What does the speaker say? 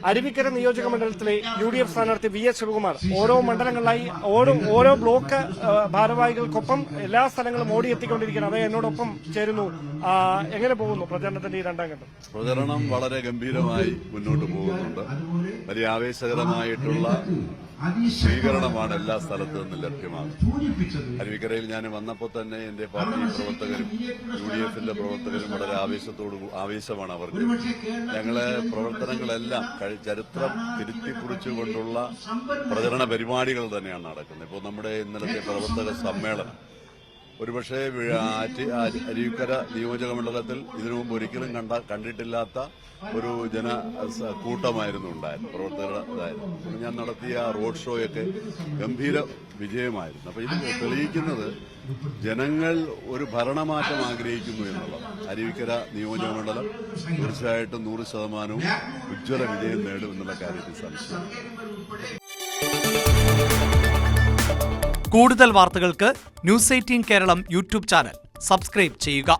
അരുവിക്കര നിയോജക മണ്ഡലത്തിലെ UDF സ്ഥാനാർത്ഥി VS ശിവകുമാർ ഓരോ മണ്ഡലങ്ങളിലായി ഓരോ ബ്ലോക്ക് ഭാരവാഹികൾക്കൊപ്പം എല്ലാ സ്ഥലങ്ങളും ഓടിയെത്തിക്കൊണ്ടിരിക്കുകയാണ്. അത് എന്നോടൊപ്പം ചേരുന്നു. എങ്ങനെ പോകുന്നു പ്രചരണത്തിന്റെ ഈ രണ്ടാം ഘട്ടം? പ്രചരണം വളരെ ഗംഭീരമായി മുന്നോട്ട് പോകുന്നുണ്ട്. വലിയ ആവേശകരമായിട്ടുള്ള സ്വീകരണമാണ് എല്ലാ സ്ഥലത്തു നിന്നും ലഭ്യമാകുന്നത്. അരുവിക്കരയിൽ ഞാൻ വന്നപ്പോൾ തന്നെ എന്റെ പാർട്ടി പ്രവർത്തകരും UDFന്റെ പ്രവർത്തകരും വളരെ ആവേശമാണ് അവർക്ക്. ഞങ്ങളെ പ്രവർത്തനങ്ങളെല്ലാം ചരിത്രം തിരുത്തിക്കുറിച്ചുകൊണ്ടുള്ള പ്രചരണ പരിപാടികൾ തന്നെയാണ് നടക്കുന്നത്. ഇപ്പോൾ നമ്മുടെ ഇന്നലത്തെ പ്രവർത്തക സമ്മേളനം ഒരുപക്ഷെ അരുവിക്കര നിയോജക മണ്ഡലത്തിൽ ഇതിനു മുമ്പ് ഒരിക്കലും കണ്ടിട്ടില്ലാത്ത ഒരു കൂട്ടമായിരുന്നു ഉണ്ടായിരുന്നു, പ്രവർത്തകരായിരുന്നു. ഞാൻ നടത്തിയ റോഡ് ഷോയൊക്കെ ഗംഭീര വിജയമായിരുന്നു. അപ്പൊ ഇത് തെളിയിക്കുന്നത് ജനങ്ങൾ ഒരു ഭരണമാറ്റം ആഗ്രഹിക്കുന്നു എന്നുള്ളത്. അരുവിക്കര നിയോജക മണ്ഡലം തീർച്ചയായിട്ടും 100% ഉജ്ജ്വല വിജയം നേടും എന്നുള്ള കാര്യത്തിൽ സംശയം. കൂടുതൽ വാർത്തകൾക്ക് News 18 Keralam YouTube channel subscribe ചെയ്യുക.